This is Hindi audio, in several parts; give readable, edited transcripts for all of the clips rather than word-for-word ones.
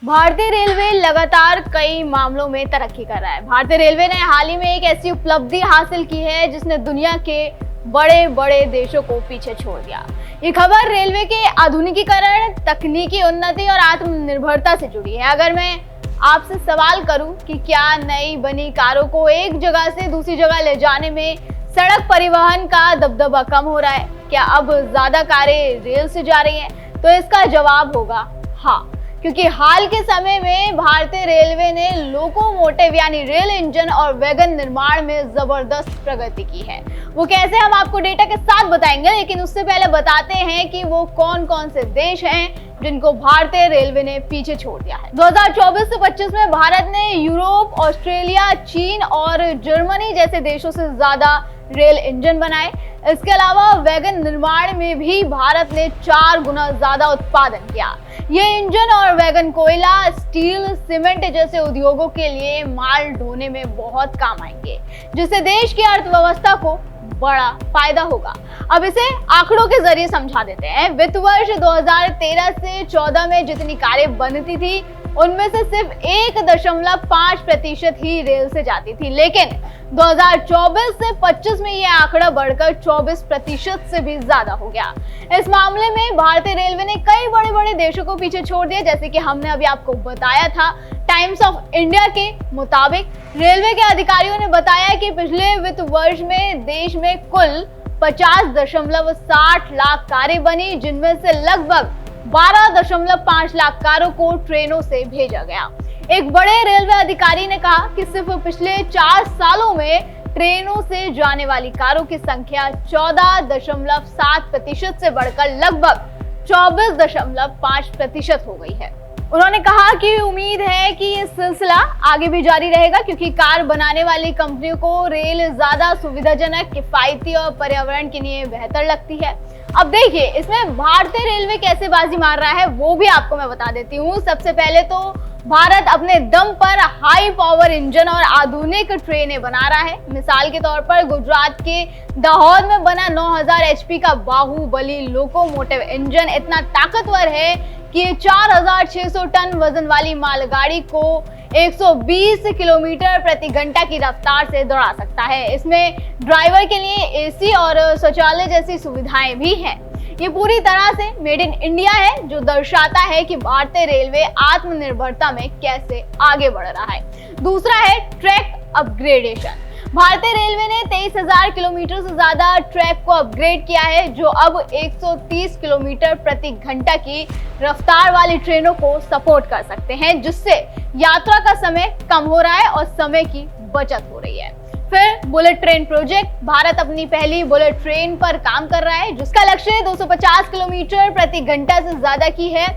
भारतीय रेलवे लगातार कई मामलों में तरक्की कर रहा है। भारतीय रेलवे ने हाल ही में एक ऐसी उपलब्धि हासिल की है जिसने दुनिया के बड़े बड़े देशों को पीछे छोड़ दिया। ये खबर रेलवे के आधुनिकीकरण, तकनीकी उन्नति और आत्मनिर्भरता से जुड़ी है। अगर मैं आपसे सवाल करूं कि क्या नई बनी कारों को एक जगह से दूसरी जगह ले जाने में सड़क परिवहन का दबदबा कम हो रहा है, क्या अब ज्यादा कारें रेल से जा रही हैं, तो इसका जवाब होगा हाँ, क्योंकि हाल के समय में भारतीय रेलवे ने लोकोमोटिव यानी रेल इंजन और वैगन निर्माण में जबरदस्त प्रगति की है। वो कैसे, हम आपको डेटा के साथ बताएंगे, लेकिन उससे पहले बताते हैं कि वो कौन कौन से देश हैं जिनको भारतीय रेलवे ने पीछे छोड़ दिया है। 2024 से 25 में भारत ने यूरोप, ऑस्ट्रेलिया, चीन और जर्मनी जैसे देशों से ज्यादा रेल इंजन बनाए। इसके अलावा वैगन निर्माण में भी भारत ने 4 गुना ज्यादा उत्पादन किया। ये इंजन और वैगन कोयला, स्टील, सीमेंट जैसे उद्योगों के लिए माल ढोने में बहुत काम आएंगे, जिससे देश की अर्थव्यवस्था को बड़ा फायदा होगा। अब इसे आंकड़ों के जरिए समझा देते हैं। वित्त वर्ष 2013 से 14 में जितनी कारें बनती थी उनमें से सिर्फ 1.5% ही रेल से जाती थी, लेकिन 2024 से 25 में यह आंकड़ा बढ़कर 24% से भी ज्यादा हो गया। इस मामले में भारतीय रेलवे ने कई बड़े बड़े देशों को पीछे छोड़ दिया, जैसे कि हमने अभी आपको बताया था। टाइम्स ऑफ इंडिया के मुताबिक रेलवे के अधिकारियों ने बताया कि पिछले वित्त वर्ष में देश में कुल 50.60 लाख कारें बनी, जिनमें से लगभग 12.5 लाख कारों को ट्रेनों से भेजा गया। एक बड़े रेलवे अधिकारी ने कहा कि सिर्फ पिछले 4 सालों में ट्रेनों से जाने वाली कारों की संख्या 14.7% से बढ़कर लगभग 24.5% हो गई है। उन्होंने कहा कि उम्मीद है कि ये सिलसिला आगे भी जारी रहेगा, क्योंकि कार बनाने वाली कंपनियों को रेल ज्यादा सुविधाजनक, किफायती और पर्यावरण के लिए बेहतर लगती है। अब देखिए, इसमें भारतीय रेलवे कैसे बाजी मार रहा है वो भी आपको मैं बता देती हूँ। सबसे पहले तो भारत अपने दम पर हाई पावर इंजन और आधुनिक ट्रेनें बना रहा है। मिसाल के तौर पर गुजरात के दाहोद में बना 9000 HP का बाहुबली लोकोमोटिव इंजन इतना ताकतवर है कि 4600 टन वजन वाली मालगाड़ी को 120 किलोमीटर प्रति घंटा की रफ्तार से दौड़ा सकता है। इसमें ड्राइवर के लिए AC और शौचालय जैसी सुविधाएं भी हैं। ये पूरी तरह से मेड इन इंडिया है, जो दर्शाता है कि भारतीय रेलवे आत्मनिर्भरता में कैसे आगे बढ़ रहा है। दूसरा है ट्रैक अपग्रेडेशन। भारतीय रेलवे ने 23,000 किलोमीटर से ज्यादा ट्रैक को अपग्रेड किया है, जो अब 130 किलोमीटर प्रति घंटा की रफ्तार वाली ट्रेनों को सपोर्ट कर सकते हैं, जिससे यात्रा का समय कम हो रहा है और समय की बचत हो रही है। फिर बुलेट ट्रेन प्रोजेक्ट। भारत अपनी पहली बुलेट ट्रेन पर काम कर रहा है, जिसका लक्ष्य 250 किलोमीटर प्रति घंटा से ज्यादा की है।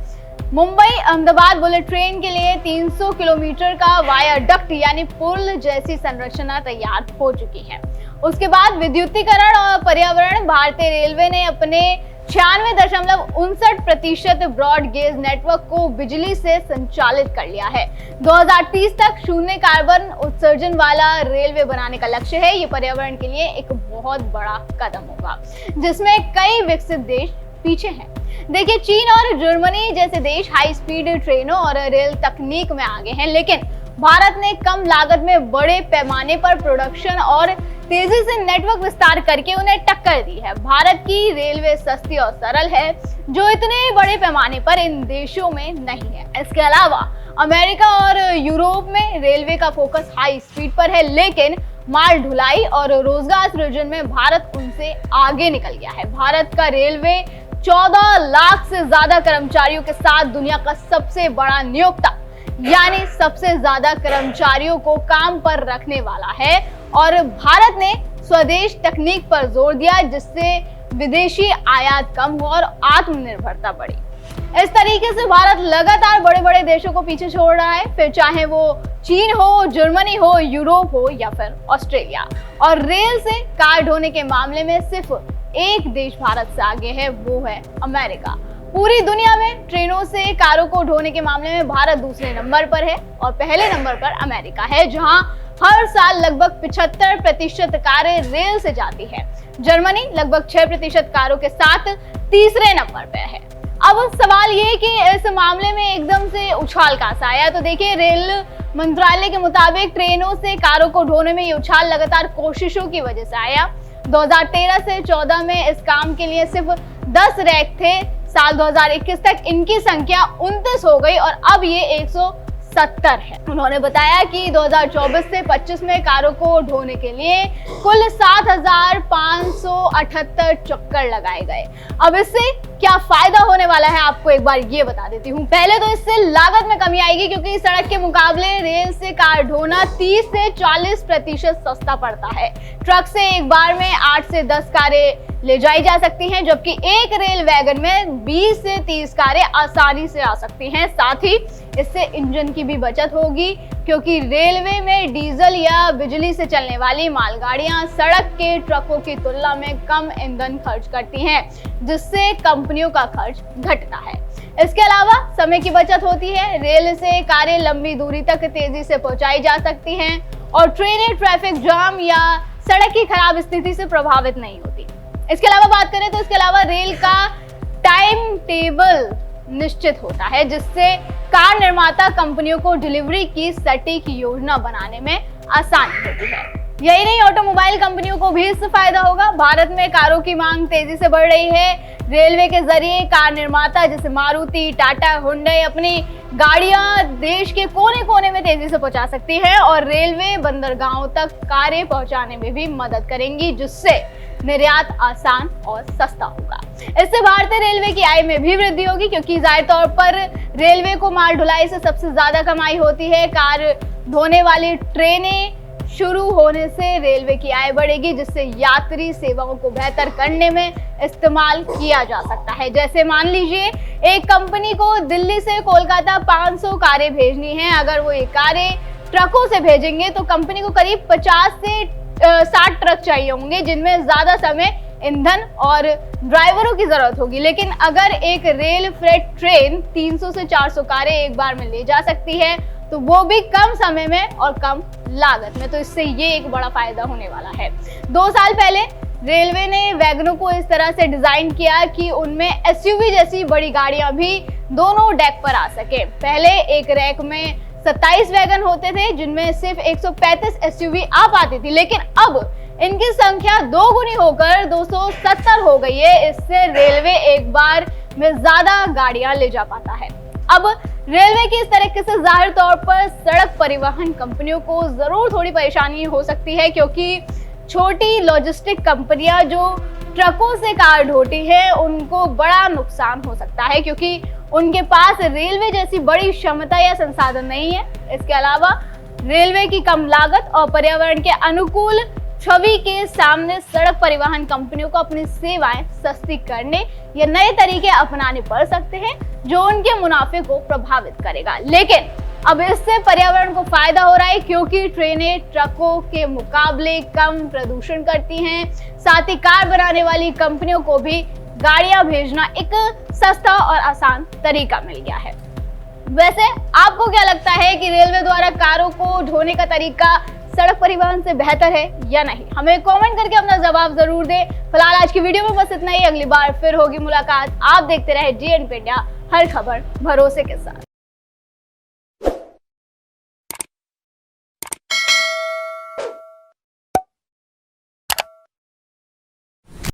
मुंबई अहमदाबाद बुलेट ट्रेन के लिए 300 किलोमीटर का वायाडक्ट यानी पुल जैसी संरचना तैयार हो चुकी है। उसके बाद विद्युतीकरण और पर्यावरण। भारतीय रेलवे ने अपने 96.59% ब्रॉड गेज नेटवर्क को बिजली से संचालित कर लिया है। 2030 तक शून्य कार्बन उत्सर्जन वाला रेलवे बनाने का लक्ष्य है। ये पर्यावरण के लिए एक बहुत बड़ा कदम होगा, जिसमें कई विकसित देश पीछे हैं। देखिए, चीन और जर्मनी जैसे देश हाई स्पीड ट्रेनों और रेल तकनीक में आगे हैं, लेकिन भारत ने कम लागत में बड़े पैमाने पर प्रोडक्शन और तेजी से नेटवर्क विस्तार करके उन्हें टक्कर दी है। भारत की रेलवे सस्ती और सरल है, जो इतने बड़े पैमाने पर इन देशों में नहीं है। इसके अलावा अमेरिका और यूरोप में रेलवे का फोकस हाई स्पीड पर है, लेकिन माल ढुलाई और रोजगार सृजन में भारत उनसे आगे निकल गया है। भारत का रेलवे 14 लाख से ज्यादा कर्मचारियों के साथ दुनिया का सबसे बड़ा नियोक्ता, यानी सबसे ज्यादा कर्मचारियों को काम पर रखने वाला है। और भारत ने स्वदेश तकनीक पर जोर दिया, जिससे विदेशी आयात कम हो और आत्मनिर्भरता बढ़ी। इस तरीके से भारत लगातार बड़े बड़े देशों को पीछे छोड़ रहा है, फिर चाहे वो चीन हो, जर्मनी हो, यूरोप हो या फिर ऑस्ट्रेलिया। और रेल से कार ढोने के मामले में सिर्फ एक देश भारत से आगे है, वो है अमेरिका। पूरी दुनिया में ट्रेनों से कारों को ढोने के मामले में भारत दूसरे नंबर पर है और पहले नंबर पर अमेरिका है, जहां हर साल लगभग 75% कारें रेल से जाती है। जर्मनी लगभग 6% कारों के साथ तीसरे नंबर पर है। अब सवाल ये कि इस मामले में एकदम से उछाल कहां से आया, तो देखिए रेल मंत्रालय के मुताबिक ट्रेनों से कारों को ढोने में ये उछाल लगातार कोशिशों की वजह से आया। 2013 से 14 में इस काम के लिए सिर्फ 10 रैक थे। साल 2021 तक इनकी संख्या 29 हो गई और अब ये 170 है। उन्होंने बताया कि 2024 से 25 में कारों को ढोने के लिए कुल 7,578 चक्कर लगाए गए। अब इससे क्या फायदा होने वाला है आपको एक बार ये बता देती हूँ। पहले तो इससे लागत में कमी आएगी, क्योंकि सड़क के मुकाबले रेल से कार ढोना 30 से 40% सस्ता पड़ता है। ट्रक से एक बार में 8 से 10 कारें ले जाई जा सकती हैं, जबकि एक रेल वैगन में 20 से 30 कारें आसानी से आ सकती हैं। साथ ही इससे इंजन की भी बचत होगी, क्योंकि रेलवे में डीजल या बिजली से चलने वाली मालगाड़ियां सड़क के ट्रकों की तुलना में कम ईंधन खर्च करती हैं, जिससे कंपनियों का खर्च घटता है। इसके अलावा समय की बचत होती है। रेल से कारें लंबी दूरी तक तेजी से पहुंचाई जा सकती हैं और ट्रेनें ट्रैफिक जाम या सड़क की खराब स्थिति से प्रभावित नहीं होती। इसके अलावा बात करें तो इसके अलावा रेल का टाइम टेबल निश्चित होता है, जिससे कार निर्माता कंपनियों को डिलीवरी की सटीक योजना बनाने में आसानी होती है। यही नहीं, ऑटोमोबाइल कंपनियों को भी इससे फायदा होगा। भारत में कारों की मांग तेजी से बढ़ रही है। रेलवे के जरिए कार निर्माता जैसे मारुति, टाटा, हुंडई अपनी गाड़ियां देश के कोने कोने में तेजी से पहुंचा सकती है और रेलवे बंदरगाहों तक कारें पहुंचाने में भी मदद करेंगी, जिससे निर्यात आसान और सस्ता होगा। इससे भारतीय रेलवे की आय में भी वृद्धि होगी, क्योंकि जाहिर तौर पर रेलवे को माल ढुलाई से सबसे ज्यादा कमाई होती है। कार ढोने वाली ट्रेनें शुरू होने से रेलवे की आय बढ़ेगी, जिससे यात्री सेवाओं को बेहतर करने में इस्तेमाल किया जा सकता है। जैसे मान लीजिए एक कंपनी को दिल्ली से कोलकाता 500 कारें भेजनी है। अगर वो ये कारें ट्रकों से भेजेंगे तो कंपनी को करीब 50 से 60 ट्रक चाहिए होंगे, जिनमें ज्यादा समय, ईंधन और ड्राइवरों की जरूरत होगी। लेकिन अगर एक रेल फ्रेट ट्रेन 300 से 400 कारें एक बार में ले जा सकती है, तो वो भी कम समय में और कम लागत में, तो इससे ये एक बड़ा फायदा होने वाला है। 2 साल पहले रेलवे ने वैगनों को इस तरह से डिजाइन किया कि उनमें एसयूवी जैसी बड़ी गाड़ियां भी दोनों डेक पर आ सके। पहले एक रैक में 27 वैगन होते थे, जिनमें सिर्फ 135 एसयूवी आ पाती थी, लेकिन अब इनकी संख्या 2 गुनी होकर 270 हो गई है। इससे रेलवे एक बार में ज्यादा गाड़ियां ले जा पाता है। अब रेलवे की इस तरीके से जाहिर तौर पर सड़क परिवहन कंपनियों को जरूर थोड़ी परेशानी हो सकती है, क्योंकि छोटी लॉजिस्टिक कंपनियां जो ट्रकों से कार ढोती है उनको बड़ा नुकसान हो सकता है, क्योंकि उनके पास रेलवे जैसी बड़ी क्षमता या संसाधन नहीं है। इसके अलावा रेलवे की कम लागत और पर्यावरण के अनुकूल छवि के सामने सड़क परिवहन कंपनियों को अपनी सेवाएं सस्ती करने या नए तरीके अपनाने पड़ सकते हैं, जो उनके मुनाफे को प्रभावित करेगा। लेकिन अब इससे पर्यावरण को फायदा हो रहा है, क्योंकि ट्रेनें ट्रकों के मुकाबले कम प्रदूषण करती हैं। साथ ही कार बनाने वाली कंपनियों को भी गाड़ियां भेजना एक सस्ता और आसान तरीका मिल गया है। वैसे आपको क्या लगता है कि रेलवे द्वारा कारों को ढोने का तरीका सड़क परिवहन से बेहतर है या नहीं? हमें कमेंट करके अपना जवाब जरूर दें। फिलहाल आज की वीडियो में बस इतना ही। अगली बार फिर होगी मुलाकात। आप देखते रहे GNP इंडिया, हर खबर भरोसे के साथ।